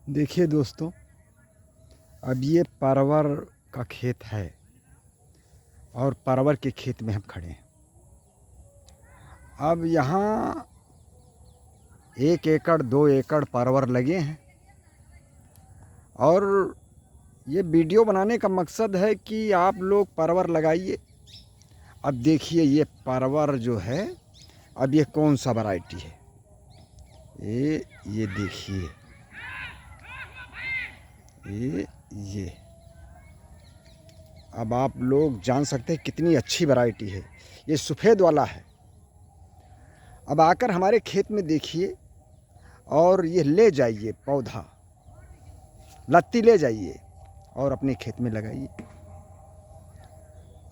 देखिए दोस्तों, अब ये परवर का खेत है और परवर के खेत में हम खड़े हैं। अब यहाँ 1 एकड़ 2 एकड़ परवर लगे हैं और ये वीडियो बनाने का मकसद है कि आप लोग परवर लगाइए। अब देखिए ये परवर जो है, अब ये कौन सा वैरायटी है, ये देखिए, ये अब आप लोग जान सकते हैं कितनी अच्छी वैरायटी है। ये सफ़ेद वाला है। अब आकर हमारे खेत में देखिए और ये ले जाइए, पौधा लत्ती ले जाइए और अपने खेत में लगाइए।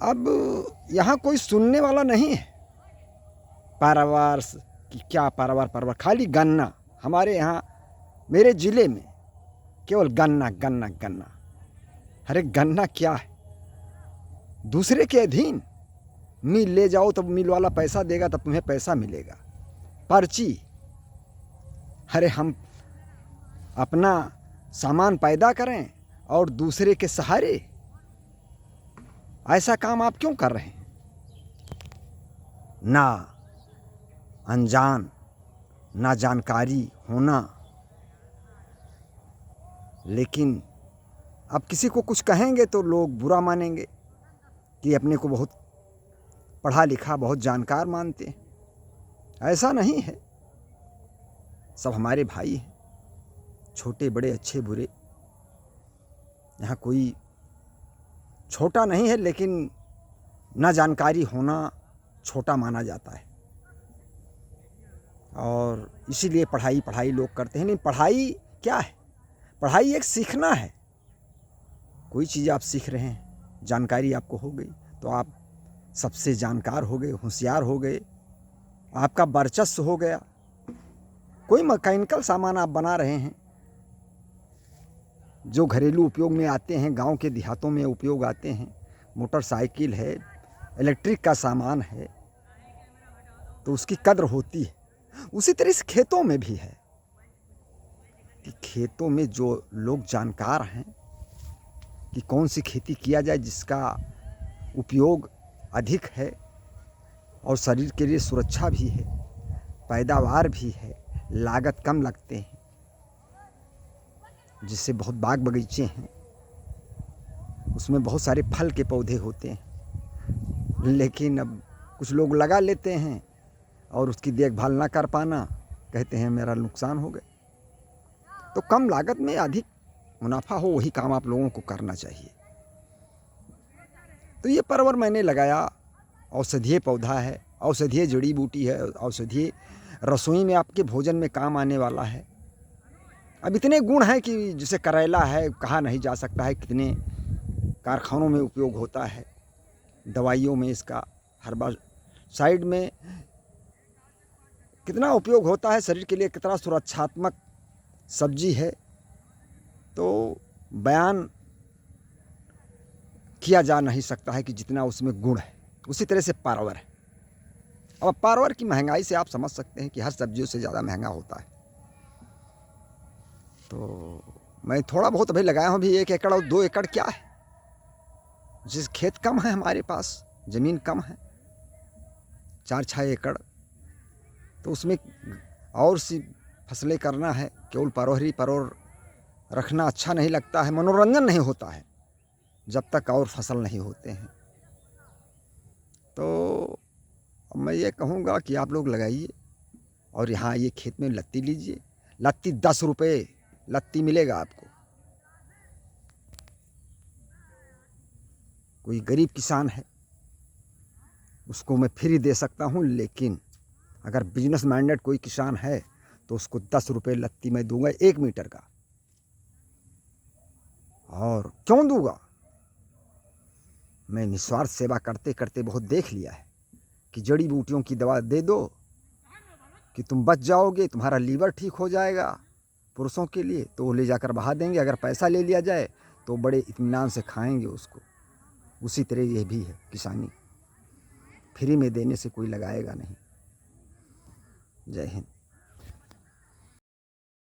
अब यहाँ कोई सुनने वाला नहीं है परवर कि क्या परवर परवर, खाली गन्ना। हमारे यहाँ मेरे ज़िले में केवल गन्ना गन्ना गन्ना। अरे गन्ना क्या है, दूसरे के अधीन। मिल ले जाओ तब मिल वाला पैसा देगा, तब तुम्हें पैसा मिलेगा, पर्ची। अरे हम अपना सामान पैदा करें और दूसरे के सहारे, ऐसा काम आप क्यों कर रहे हैं? ना अनजान, ना जानकारी होना। लेकिन अब किसी को कुछ कहेंगे तो लोग बुरा मानेंगे कि अपने को बहुत पढ़ा लिखा, बहुत जानकार मानते हैं। ऐसा नहीं है, सब हमारे भाई हैं, छोटे बड़े अच्छे बुरे। यहाँ कोई छोटा नहीं है, लेकिन ना जानकारी होना छोटा माना जाता है। और इसीलिए पढ़ाई पढ़ाई लोग करते हैं। नहीं, पढ़ाई क्या है, पढ़ाई एक सीखना है। कोई चीज़ आप सीख रहे हैं, जानकारी आपको हो गई तो आप सबसे जानकार हो गए, होशियार हो गए, आपका वर्चस्व हो गया। कोई मैकेनिकल सामान आप बना रहे हैं जो घरेलू उपयोग में आते हैं, गांव के देहातों में उपयोग आते हैं, मोटरसाइकिल है, इलेक्ट्रिक का सामान है, तो उसकी कद्र होती है। उसी तरह से खेतों में भी है कि खेतों में जो लोग जानकार हैं कि कौन सी खेती किया जाए जिसका उपयोग अधिक है और शरीर के लिए सुरक्षा भी है, पैदावार भी है, लागत कम लगते हैं, जिससे बहुत बाग बगीचे हैं, उसमें बहुत सारे फल के पौधे होते हैं। लेकिन अब कुछ लोग लगा लेते हैं और उसकी देखभाल ना कर पाना, कहते हैं मेरा नुकसान हो गया। तो कम लागत में अधिक मुनाफा हो, वही काम आप लोगों को करना चाहिए। तो ये परवर मैंने लगाया, औषधीय पौधा है, औषधीय जड़ी बूटी है, औषधीय रसोई में आपके भोजन में काम आने वाला है। अब इतने गुण हैं कि जैसे करेला है, कहा नहीं जा सकता है, कितने कारखानों में उपयोग होता है, दवाइयों में इसका हर्बासाइड में कितना उपयोग होता है, शरीर के लिए कितना सुरक्षात्मक सब्जी है, तो बयान किया जा नहीं सकता है कि जितना उसमें गुण है। उसी तरह से परवर है। अब परवर की महंगाई से आप समझ सकते हैं कि हर सब्जियों से ज़्यादा महंगा होता है। तो मैं थोड़ा बहुत अभी लगाया हूँ, भी 1 एकड़ और 2 एकड़ क्या है, जिस खेत कम है, हमारे पास ज़मीन कम है, 4-6 एकड़, तो उसमें और सी फसलें करना है। केवल परवर ही परवर रखना अच्छा नहीं लगता है, मनोरंजन नहीं होता है जब तक और फसल नहीं होते हैं। तो मैं ये कहूँगा कि आप लोग लगाइए और यहाँ ये खेत में लत्ती लीजिए। लत्ती 10 रुपये लत्ती मिलेगा आपको। कोई गरीब किसान है उसको मैं फ्री दे सकता हूँ, लेकिन अगर बिजनेस माइंडेड कोई किसान है तो उसको 10 रुपये लत्ती मैं दूंगा 1 मीटर का। और क्यों दूंगा, मैं निस्वार्थ सेवा करते करते बहुत देख लिया है कि जड़ी बूटियों की दवा दे दो कि तुम बच जाओगे, तुम्हारा लीवर ठीक हो जाएगा। पुरुषों के लिए तो वो ले जाकर बहा देंगे, अगर पैसा ले लिया जाए तो बड़े इत्मीनान से खाएंगे उसको। उसी तरह ये भी है किसानी, फ्री में देने से कोई लगाएगा नहीं। जय हिंद।